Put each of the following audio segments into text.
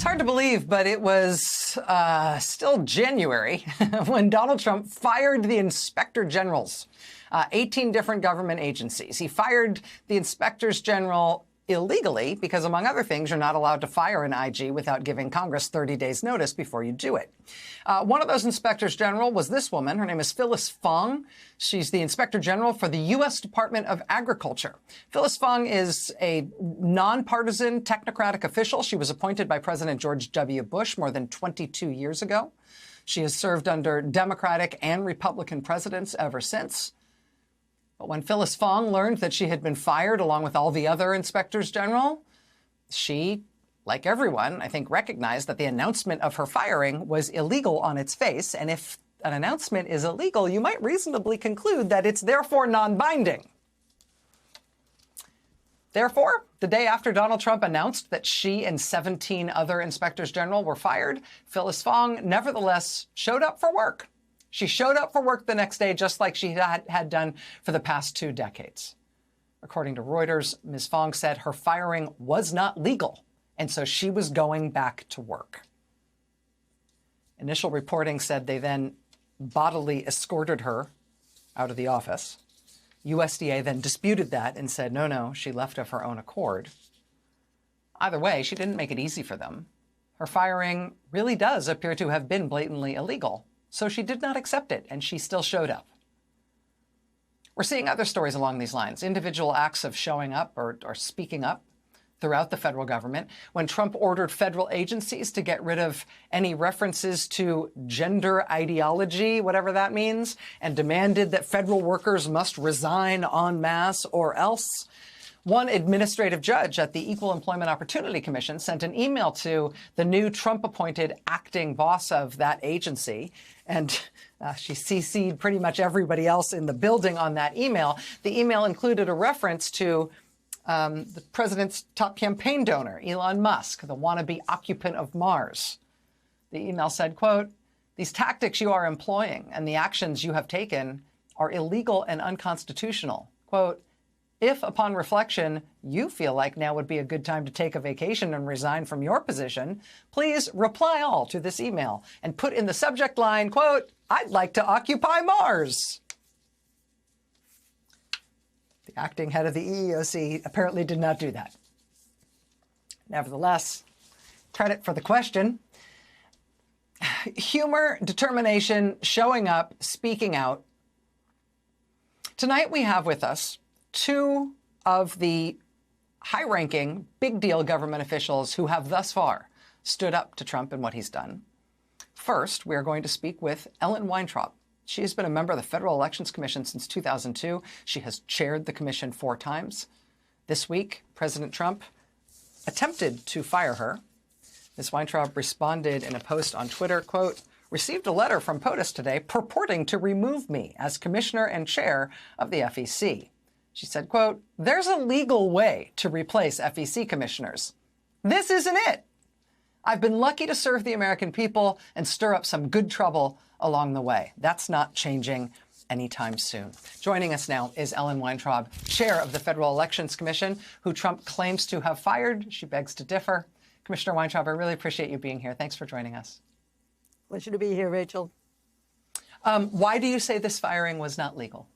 It's hard to believe, but it was still January when Donald Trump fired the inspector generals, 18 different government agencies. He fired the inspectors general illegally because, among other things, you're not allowed to fire an IG without giving Congress 30 days notice before you do it. One of those inspectors general was this woman. Her name is Phyllis Fong. She's the inspector general for the U.S. Department of Agriculture. Phyllis Fong is a nonpartisan technocratic official. She was appointed by President George W. Bush more than 22 years ago. She has served under Democratic and Republican presidents ever since. But when Phyllis Fong learned that she had been fired along with all the other inspectors general, she, like everyone, I think, recognized that the announcement of her firing was illegal on its face. And if an announcement is illegal, you might reasonably conclude that it's therefore non-binding. Therefore, the day after Donald Trump announced that she and 17 other inspectors general were fired, Phyllis Fong nevertheless showed up for work. She showed up for work the next day, just like she had done for the past 2 decades. According to Reuters, Ms. Fong said her firing was not legal, and so she was going back to work. Initial reporting said they then bodily escorted her out of the office. USDA then disputed that and said, no, she left of her own accord. Either way, she didn't make it easy for them. Her firing really does appear to have been blatantly illegal. So she did not accept it, and she still showed up. We're seeing other stories along these lines, individual acts of showing up or speaking up throughout the federal government. When Trump ordered federal agencies to get rid of any references to gender ideology, whatever that means, and demanded that federal workers must resign en masse or else, one administrative judge at the Equal Employment Opportunity Commission sent an email to the new Trump-appointed acting boss of that agency, and she CC'd pretty much everybody else in the building on that email. The email included a reference to the president's top campaign donor, Elon Musk, the wannabe occupant of Mars. The email said, quote, "These tactics you are employing and the actions you have taken are illegal and unconstitutional. Quote, if, upon reflection, you feel like now would be a good time to take a vacation and resign from your position, please reply all to this email and put in the subject line, quote, I'd like to occupy Mars." The acting head of the EEOC apparently did not do that. Nevertheless, credit for the question. Humor, determination, showing up, speaking out. Tonight we have with us 2 of the high-ranking, big-deal government officials who have thus far stood up to Trump and what he's done. First, we are going to speak with Ellen Weintraub. She has been a member of the Federal Elections Commission since 2002. She has chaired the commission 4 times. This week, President Trump attempted to fire her. Ms. Weintraub responded in a post on Twitter, quote, "Received a letter from POTUS today purporting to remove me as commissioner and chair of the FEC. She said, quote, "There's a legal way to replace FEC commissioners. This isn't it. I've been lucky to serve the American people and stir up some good trouble along the way. That's not changing anytime soon." Joining us now is Ellen Weintraub, chair of the Federal Elections Commission, who Trump claims to have fired. She begs to differ. Commissioner Weintraub, I really appreciate you being here. Thanks for joining us. Pleasure to be here, Rachel. Why do you say this firing was not legal?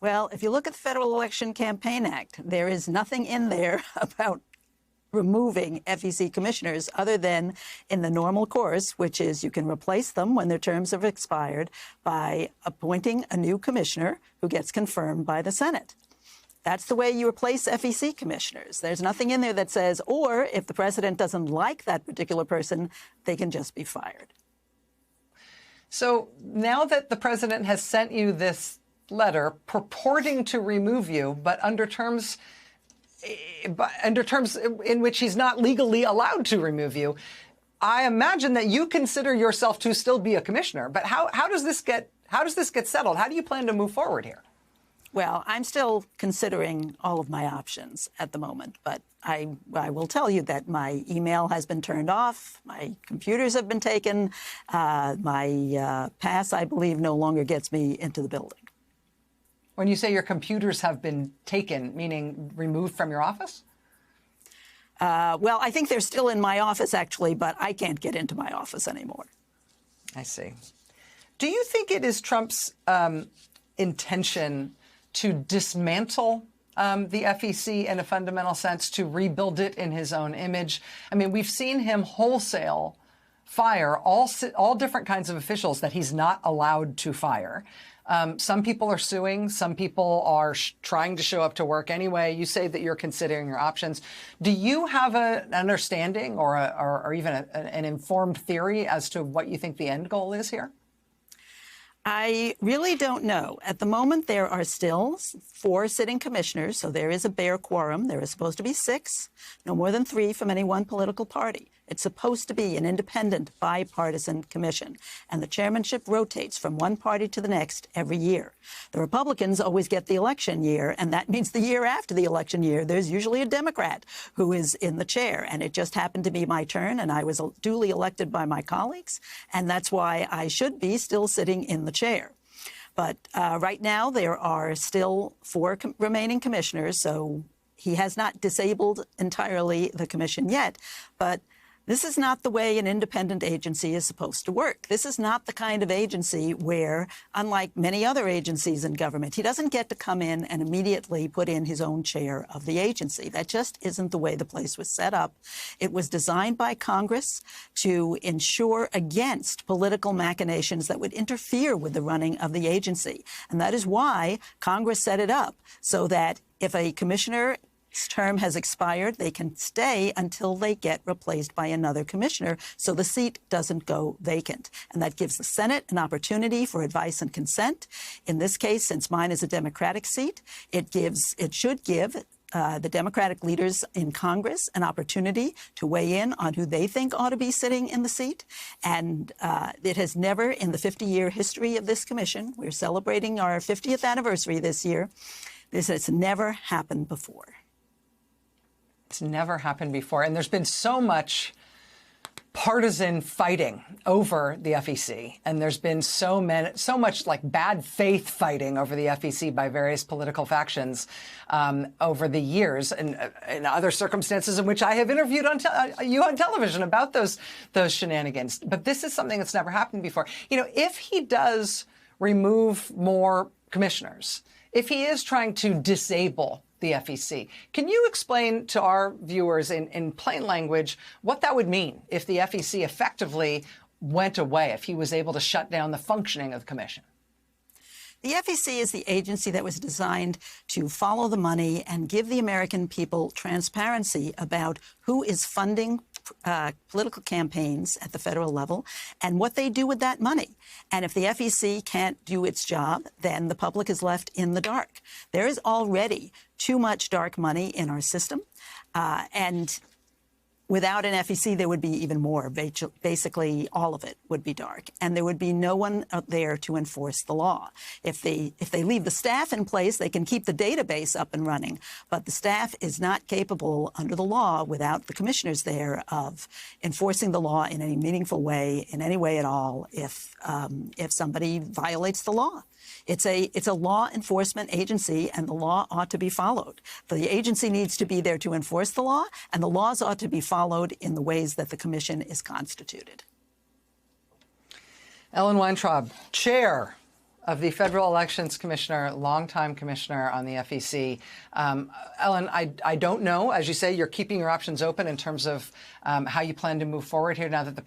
Well, if you look at the Federal Election Campaign Act, there is nothing in there about removing FEC commissioners other than in the normal course, which is you can replace them when their terms have expired by appointing a new commissioner who gets confirmed by the Senate. That's the way you replace FEC commissioners. There's nothing in there that says, or if the president doesn't like that particular person, they can just be fired. So now that the president has sent you this letter purporting to remove you, but under terms in which he's not legally allowed to remove you, I imagine that you consider yourself to still be a commissioner. But how does this get settled? How do you plan to move forward here? Well, I'm still considering all of my options at the moment, but I will tell you that my email has been turned off, my computers have been taken, my pass, I believe, no longer gets me into the building. When you say your computers have been taken, meaning removed from your office? Well, I think they're still in my office, actually, but I can't get into my office anymore. I see. Do you think it is Trump's intention to dismantle the FEC in a fundamental sense, to rebuild it in his own image? I mean, we've seen him wholesale fire all different kinds of officials that he's not allowed to fire. Some people are suing. Some people are trying to show up to work anyway. You say that you're considering your options. Do you have an understanding or even an informed theory as to what you think the end goal is here? I really don't know. At the moment, there are still 4 sitting commissioners, so there is a bare quorum. There is supposed to be 6, no more than 3 from any one political party. It's supposed to be an independent, bipartisan commission, and the chairmanship rotates from one party to the next every year. The Republicans always get the election year, and that means the year after the election year, there's usually a Democrat who is in the chair, and it just happened to be my turn, and I was duly elected by my colleagues, and that's why I should be still sitting in the chair. But right now, there are still 4 remaining commissioners, so he has not disabled entirely the commission yet, but this is not the way an independent agency is supposed to work. This is not the kind of agency where, unlike many other agencies in government, he doesn't get to come in and immediately put in his own chair of the agency. That just isn't the way the place was set up. It was designed by Congress to ensure against political machinations that would interfere with the running of the agency. And that is why Congress set it up so that if a commissioner term has expired, they can stay until they get replaced by another commissioner, so the seat doesn't go vacant. And that gives the Senate an opportunity for advice and consent. In this case, since mine is a Democratic seat, it should give the Democratic leaders in Congress an opportunity to weigh in on who they think ought to be sitting in the seat. And it has never, in the 50-year history of this commission, we're celebrating our 50th anniversary this year, this has never happened before. It's never happened before. And there's been so much partisan fighting over the FEC. And there's been so much like bad faith fighting over the FEC by various political factions over the years, and in other circumstances in which I have interviewed you on television about those shenanigans. But this is something that's never happened before. You know, if he does remove more commissioners, if he is trying to disable the FEC, can you explain to our viewers in plain language what that would mean if the FEC effectively went away, if he was able to shut down the functioning of the commission? The FEC is the agency that was designed to follow the money and give the American people transparency about who is funding political campaigns at the federal level and what they do with that money. And if the FEC can't do its job, then the public is left in the dark. There is already too much dark money in our system, and without an FEC, there would be even more. Basically, all of it would be dark, and there would be no one out there to enforce the law. If they leave the staff in place, they can keep the database up and running, but the staff is not capable under the law, without the commissioners there, of enforcing the law in any meaningful way, in any way at all, if somebody violates the law. It's a law enforcement agency, and the law ought to be followed. The agency needs to be there to enforce the law, and the laws ought to be followed in the ways that the commission is constituted. Ellen Weintraub, chair of the Federal Elections Commissioner, longtime commissioner on the FEC. Ellen, I don't know. As you say, you're keeping your options open in terms of how you plan to move forward here now that the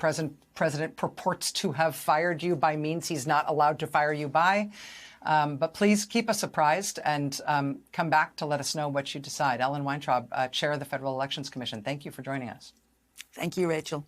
president purports to have fired you by means he's not allowed to fire you by. But please keep us apprised and come back to let us know what you decide. Ellen Weintraub, chair of the Federal Elections Commission, thank you for joining us. Thank you, Rachel.